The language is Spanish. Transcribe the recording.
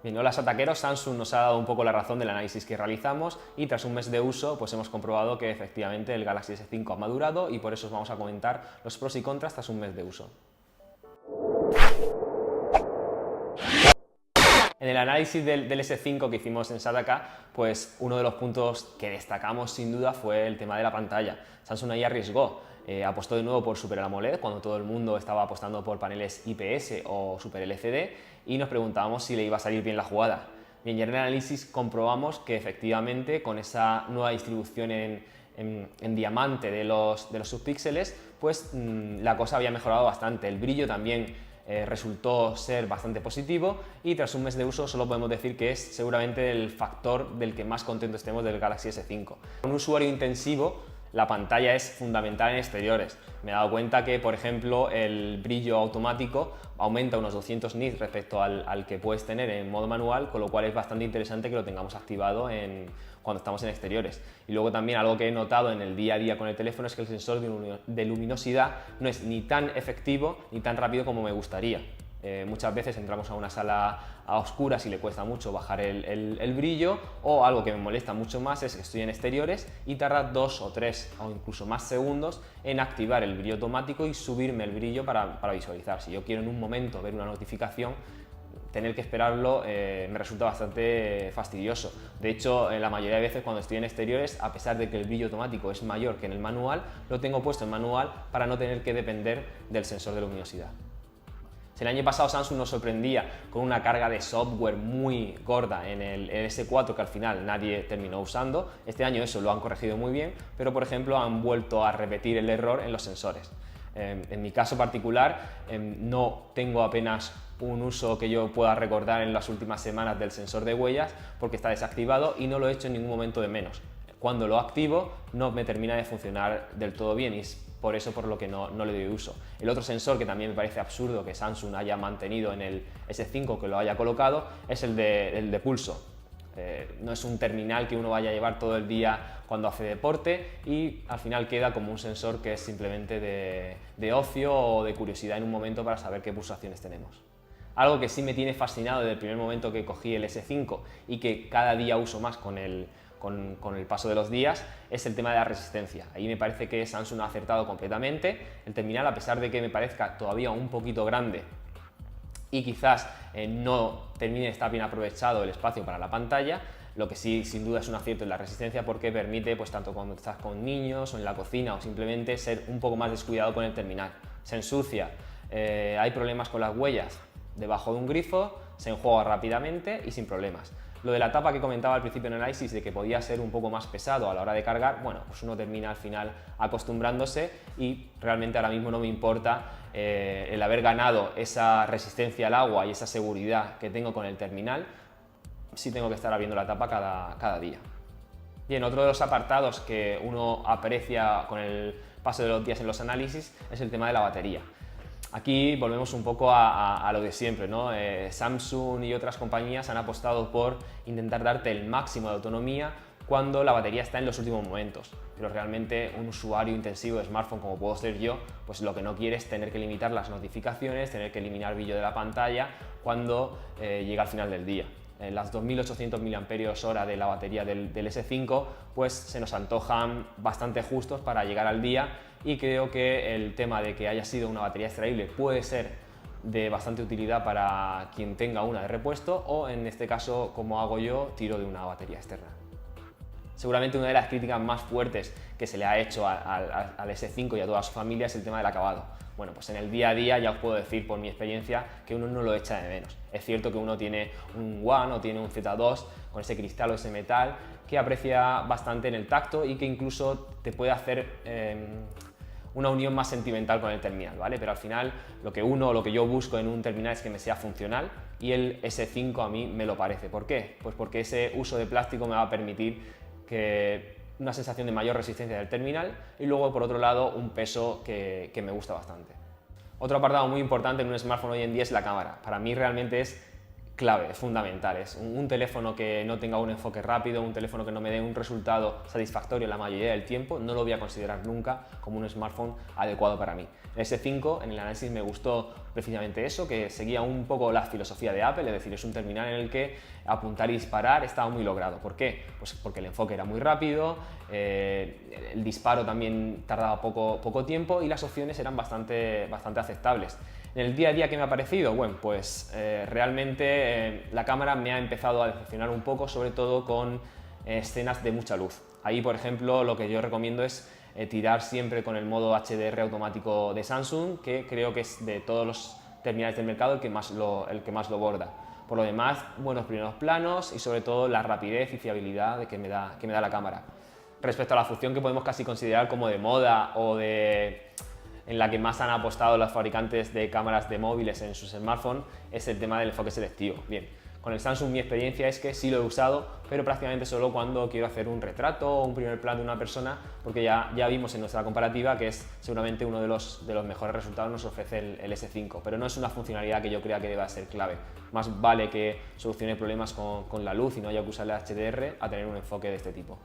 Bien, hola Sataqueros, Samsung nos ha dado un poco la razón del análisis que realizamos y tras un mes de uso pues hemos comprobado que efectivamente el Galaxy S5 ha madurado y por eso os vamos a comentar los pros y contras tras un mes de uso. En el análisis del S5 que hicimos en Sataka, pues uno de los puntos que destacamos sin duda fue el tema de la pantalla. Samsung ahí arriesgó, apostó de nuevo por Super AMOLED cuando todo el mundo estaba apostando por paneles IPS o Super LCD y nos preguntábamos si le iba a salir bien la jugada. Bien, y en el análisis comprobamos que efectivamente con esa nueva distribución en diamante de los subpíxeles, pues la cosa había mejorado bastante. El brillo también resultó ser bastante positivo y tras un mes de uso solo podemos decir que es seguramente el factor del que más contento estemos del Galaxy S5. Un usuario intensivo, la pantalla es fundamental en exteriores. Me he dado cuenta que, por ejemplo, el brillo automático aumenta unos 200 nits respecto al que puedes tener en modo manual, con lo cual es bastante interesante que lo tengamos activado cuando estamos en exteriores. Y luego también algo que he notado en el día a día con el teléfono es que el sensor de luminosidad no es ni tan efectivo ni tan rápido como me gustaría. Muchas veces entramos a una sala a oscuras y le cuesta mucho bajar el brillo, o algo que me molesta mucho más es que estoy en exteriores y tarda 2 o 3 o incluso más segundos en activar el brillo automático y subirme el brillo para visualizar. Si yo quiero en un momento ver una notificación, tener que esperarlo me resulta bastante fastidioso. De hecho, la mayoría de veces cuando estoy en exteriores, a pesar de que el brillo automático es mayor que en el manual, lo tengo puesto en manual para no tener que depender del sensor de luminosidad. El año pasado Samsung nos sorprendía con una carga de software muy gorda en el S4 que al final nadie terminó usando. Este año eso lo han corregido muy bien, pero por ejemplo han vuelto a repetir el error en los sensores. En mi caso particular no tengo apenas un uso que yo pueda recordar en las últimas semanas del sensor de huellas porque está desactivado y no lo he hecho en ningún momento de menos. Cuando lo activo no me termina de funcionar del todo bien y es por eso por lo que no le doy uso. El otro sensor que también me parece absurdo que Samsung haya mantenido en el S5, que lo haya colocado, es el de pulso. No es un terminal que uno vaya a llevar todo el día cuando hace deporte y al final queda como un sensor que es simplemente de ocio o de curiosidad en un momento para saber qué pulsaciones tenemos. Algo que sí me tiene fascinado desde el primer momento que cogí el S5 y que cada día uso más con el paso de los días es el tema de la resistencia. Ahí me parece que Samsung ha acertado completamente. El terminal, a pesar de que me parezca todavía un poquito grande y quizás no termine de estar bien aprovechado el espacio para la pantalla, lo que sí sin duda es un acierto en la resistencia porque permite, pues tanto cuando estás con niños o en la cocina o simplemente ser un poco más descuidado con el terminal. Se ensucia, hay problemas con las huellas debajo de un grifo, se enjuaga rápidamente y sin problemas. Lo de la tapa que comentaba al principio en el análisis de que podía ser un poco más pesado a la hora de cargar, bueno, pues uno termina al final acostumbrándose y realmente ahora mismo no me importa el haber ganado esa resistencia al agua y esa seguridad que tengo con el terminal si tengo que estar abriendo la tapa cada día. Bien, otro de los apartados que uno aprecia con el paso de los días en los análisis es el tema de la batería. Aquí volvemos un poco a lo de siempre, ¿no? Samsung y otras compañías han apostado por intentar darte el máximo de autonomía cuando la batería está en los últimos momentos, pero realmente un usuario intensivo de smartphone como puedo ser yo, pues lo que no quiere es tener que limitar las notificaciones, tener que eliminar el brillo de la pantalla cuando llega al final del día. Las 2800 mAh de la batería del S5 pues se nos antojan bastante justos para llegar al día y creo que el tema de que haya sido una batería extraíble puede ser de bastante utilidad para quien tenga una de repuesto o en este caso, como hago yo, tiro de una batería externa. Seguramente una de las críticas más fuertes que se le ha hecho al S5 y a toda su familia es el tema del acabado. Bueno, pues en el día a día ya os puedo decir por mi experiencia que uno no lo echa de menos. Es cierto que uno tiene un One o tiene un Z2 con ese cristal o ese metal que aprecia bastante en el tacto y que incluso te puede hacer una unión más sentimental con el terminal, ¿vale? Pero al final lo que yo busco en un terminal es que me sea funcional y el S5 a mí me lo parece. ¿Por qué? Pues porque ese uso de plástico me va a permitir que una sensación de mayor resistencia del terminal y luego por otro lado un peso que me gusta bastante. Otro apartado muy importante en un smartphone hoy en día es la cámara. Para mí realmente es clave, es fundamental. Es un teléfono que no tenga un enfoque rápido, un teléfono que no me dé un resultado satisfactorio la mayoría del tiempo, no lo voy a considerar nunca como un smartphone adecuado para mí. El S5 en el análisis me gustó precisamente eso, que seguía un poco la filosofía de Apple, es decir, es un terminal en el que apuntar y disparar estaba muy logrado. ¿Por qué? Pues porque el enfoque era muy rápido, el disparo también tardaba poco tiempo y las opciones eran bastante aceptables. En el día a día, ¿qué me ha parecido? Bueno, pues realmente la cámara me ha empezado a decepcionar un poco, sobre todo con escenas de mucha luz. Ahí, por ejemplo, lo que yo recomiendo es tirar siempre con el modo HDR automático de Samsung, que creo que es de todos los terminales del mercado el que más lo borda. Por lo demás, buenos primeros planos y sobre todo la rapidez y fiabilidad que me da la cámara. Respecto a la función que podemos casi considerar como de moda o en la que más han apostado los fabricantes de cámaras de móviles en sus smartphones, es el tema del enfoque selectivo. Bien, con el Samsung mi experiencia es que sí lo he usado, pero prácticamente solo cuando quiero hacer un retrato o un primer plano de una persona, porque ya vimos en nuestra comparativa que es seguramente uno de los mejores resultados nos ofrece el S5, pero no es una funcionalidad que yo crea que deba ser clave. Más vale que solucione problemas con la luz y no haya que usar el HDR a tener un enfoque de este tipo.